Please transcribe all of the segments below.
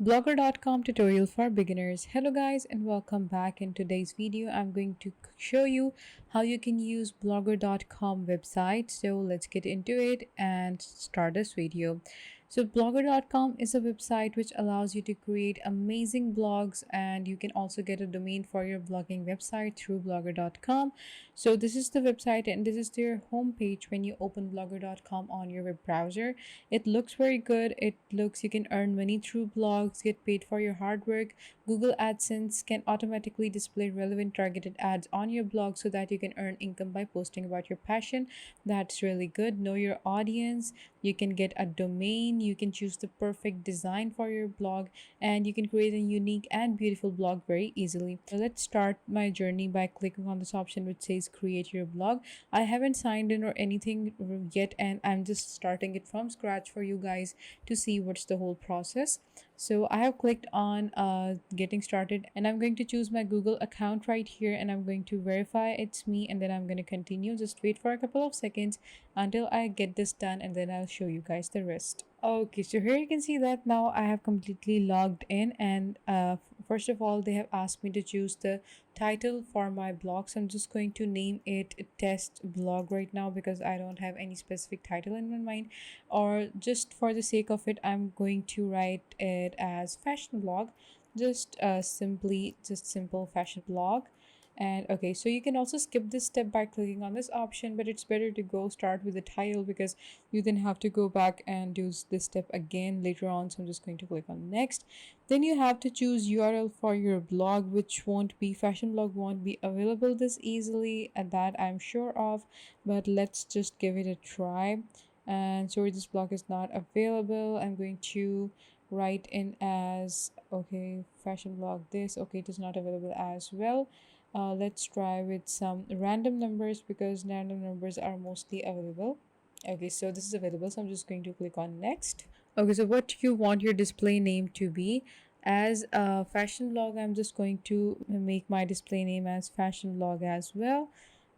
Blogger.com tutorial for beginners. Hello guys and welcome back. In today's video I'm going to show you how you can use blogger.com website. So let's get into it and start this video. So blogger.com is a website which allows you to create amazing blogs, and you can also get a domain for your blogging website through blogger.com. So this is the website and this is their homepage. When you open blogger.com on your web browser, it looks very good. It looks you can earn money through blogs, get paid for your hard work. Google AdSense can automatically display relevant targeted ads on your blog so that you can earn income by posting about your passion. That's really good. Know your audience. You can get a domain. You can choose the perfect design for your blog, and you can create a unique and beautiful blog very easily. So let's start my journey by clicking on this option which says create your blog. I haven't signed in or anything yet, and I'm just starting it from scratch for you guys to see what's the whole process. So I have clicked on getting started, and I'm going to choose my Google account right here, and I'm going to verify it's me, and then I'm going to continue. Just wait for a couple of seconds until I get this done, and then I'll show you guys the rest. Okay, so here you can see that now I have completely logged in, and first of all they have asked me to choose the title for my blog. So I'm just going to name it test blog right now because I don't have any specific title in my mind, or just for the sake of it I'm going to write it as fashion blog. Just simple fashion blog. And okay, so you can also skip this step by clicking on this option, but it's better to go start with the title because you then have to go back and do this step again later on. So I'm just going to click on next. Then you have to choose URL for your blog, which won't be fashion blog won't be available this easily, and that I'm sure of, but let's just give it a try. And sorry, this blog is not available. I'm going to write in as okay fashion blog this. Okay, it is not available as well. Let's try with some random numbers because random numbers are mostly available. Okay, so this is available, so I'm just going to click on next. Okay, so what do you want your display name to be? As a fashion blog, I'm just going to make my display name as fashion blog as well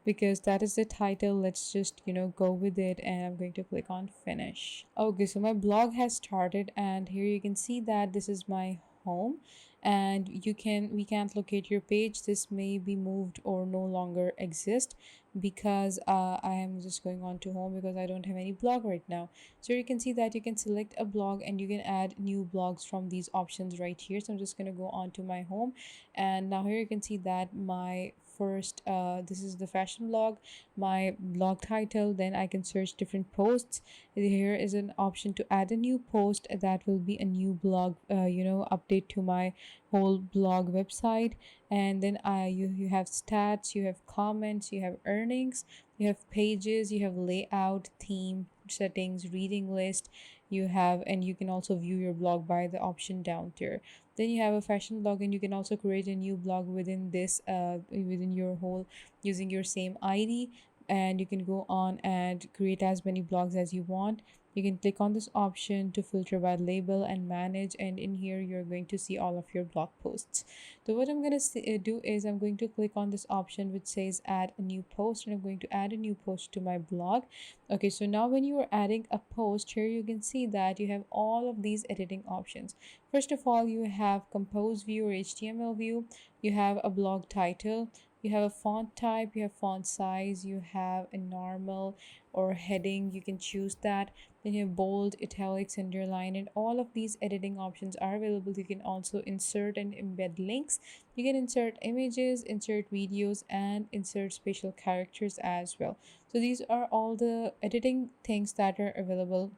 because that is the title. Let's just go with it, and I'm going to click on finish. Okay, so my blog has started, and here you can see that this is my home, and we can't locate your page. This may be moved or no longer exist because I am just going on to home because I don't have any blog right now. So you can see that you can select a blog and you can add new blogs from these options right here. So I'm just going to go on to my home, and now here you can see that my first this is the fashion blog, my blog title. Then I can search different posts. Here is an option to add a new post that will be a new blog update to my whole blog website. And then you have stats, you have comments, you have earnings, you have pages, you have layout, theme, settings, reading list. And you can also view your blog by the option down there. Then you have a fashion blog, and you can also create a new blog within this within your whole using your same ID, and you can go on and create as many blogs as you want. You can click on this option to filter by label and manage, and in here you're going to see all of your blog posts. So what I'm going to do is I'm going to click on this option which says add a new post, and I'm going to add a new post to my blog. Okay, so now when you are adding a post, here you can see that you have all of these editing options. First of all, you have compose view or HTML view, you have a blog title, you have a font type, you have font size, you have a normal or heading, you can choose that. Then you have bold, italics, underline, and all of these editing options are available. You can also insert and embed links. You can insert images, insert videos, and insert special characters as well. So these are all the editing things that are available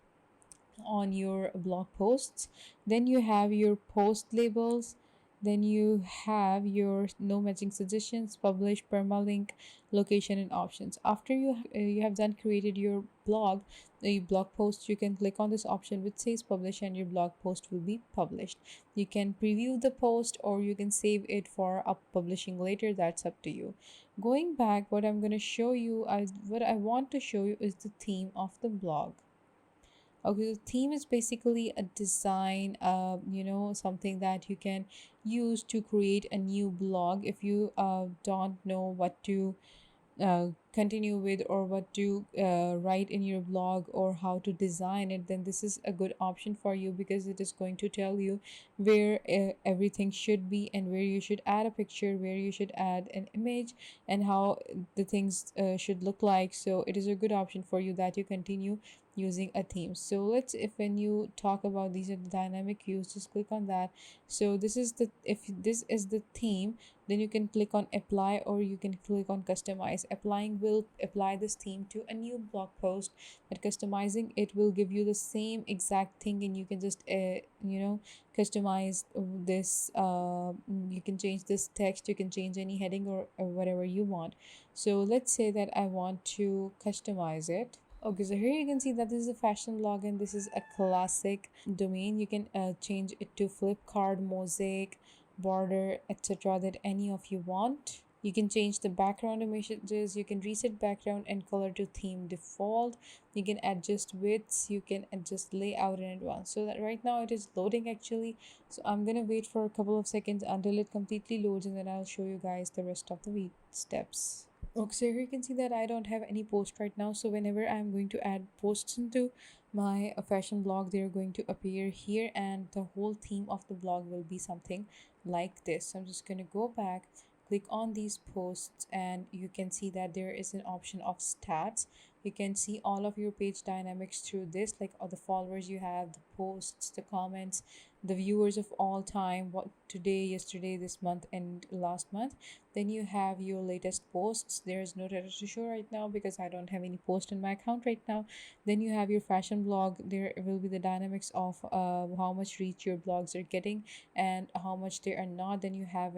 on your blog posts. Then you have your post labels. Then you have your no matching suggestions, publish, permalink, location, and options. After you have done created your blog, the blog post, you can click on this option which says publish, and your blog post will be published. You can preview the post or you can save it for up publishing later. That's up to you. Going back, what I'm going to show you, what I want to show you is the theme of the blog. Okay, the theme is basically a design, something that you can use to create a new blog if you don't know what to continue with, or what to write in your blog, or how to design it, then this is a good option for you, because it is going to tell you where everything should be, and where you should add a picture, where you should add an image, and how the things should look like. So it is a good option for you that you continue using a theme. So let's, if when you talk about these are the dynamic views, just click on that. So this is the, if this is the theme, then you can click on apply, or you can click on customize. Applying will apply this theme to a new blog post, but customizing it will give you the same exact thing, and you can just customize this. You can change this text, you can change any heading, or whatever you want. So let's say that I want to customize it. Okay, so here you can see that this is a fashion blog, and this is a classic domain. You can change it to Flipkart, Mosaic, Border, etc., that any of you want. You can change the background images, you can reset background and color to theme default. You can adjust widths, you can adjust layout in advance. So that right now it is loading actually. So I'm gonna wait for a couple of seconds until it completely loads, and then I'll show you guys the rest of the steps. Okay, so here you can see that I don't have any post right now. So whenever I'm going to add posts into my fashion blog, they're going to appear here, and the whole theme of the blog will be something like this. So I'm just going to go back, click on these posts, and you can see that there is an option of stats. You can see all of your page dynamics through this, like all the followers you have, the posts, the comments, the viewers of all time, what today, yesterday, this month, and last month. Then you have your latest posts. There is no data to show right now because I don't have any post in my account right now. Then you have your fashion blog. There will be the dynamics of how much reach your blogs are getting and how much they are not. Then you have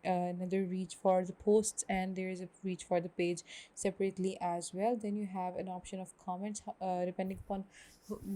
another reach for the posts, and there is a reach for the page separately as well. Then you have an option of comments, depending upon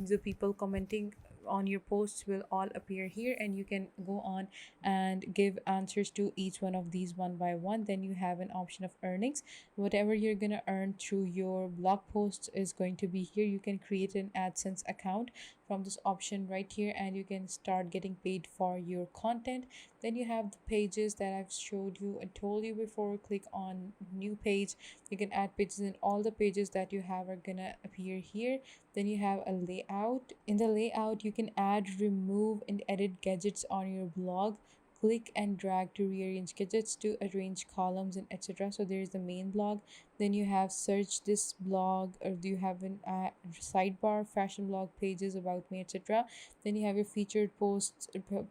the people commenting on your posts will all appear here, and you can go on and give answers to each one of these one by one. Then you have an option of earnings. Whatever you're gonna earn through your blog posts is going to be here. You can create an AdSense account from this option right here, and you can start getting paid for your content. Then you have the pages that I've showed you and told you before. Click on new page, you can add pages, and all the pages that you have are gonna appear here. Then you have a layout. In the layout, you can add, remove, and edit gadgets on your blog. Click and drag to rearrange gadgets, to arrange columns, and etc. So there is the main blog. Then you have search this blog, or do you have an sidebar, fashion blog, pages, about me, etc. Then you have your featured posts,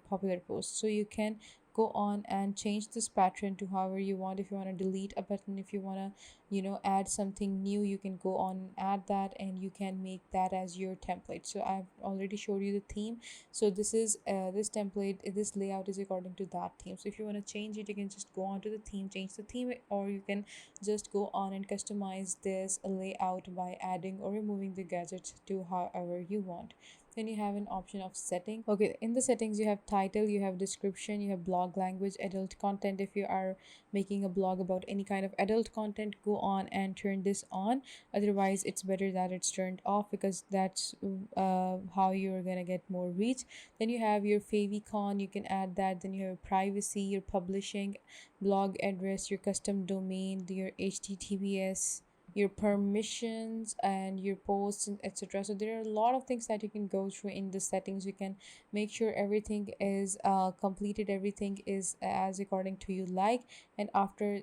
popular posts. So you can go on and change this pattern to however you want. If you want to delete a button, if you want to add something new, you can go on and add that, and you can make that as your template. So I've already showed you the theme. So this is this template, this layout is according to that theme. So if you want to change it, you can just go on to the theme, change the theme, or you can just go on and customize this layout by adding or removing the gadgets to however you want. Then you have an option of setting. Okay, in the settings you have title, you have description, you have blog language, adult content. If you are making a blog about any kind of adult content, go on and turn this on. Otherwise it's better that it's turned off, because that's how you're gonna get more reach. Then you have your favicon, you can add that. Then you have privacy, your publishing, blog address, your custom domain, your https, your permissions, and your posts, and etc. So there are a lot of things that you can go through in the settings. You can make sure everything is completed, everything is as according to you like. And after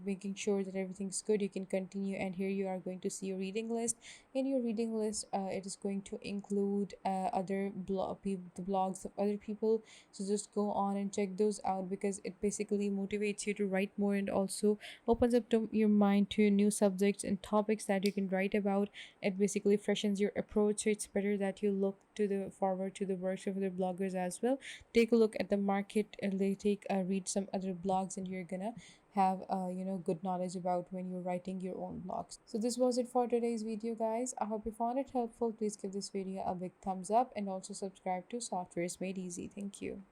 making sure that everything's good, you can continue, and here you are going to see your reading list. In your reading list, it is going to include other the blogs of other people. So just go on and check those out, because it basically motivates you to write more, and also opens up to your mind to new subjects and topics that you can write about. It basically freshens your approach. So it's better that you look to the forward to the works of other bloggers as well. Take a look at the market, and they take read some other blogs, and you're gonna have good knowledge about when you're writing your own blogs. So this was it for today's video, guys. I hope you found it helpful. Please give this video a big thumbs up, and also subscribe to Softwares Made Easy. Thank you.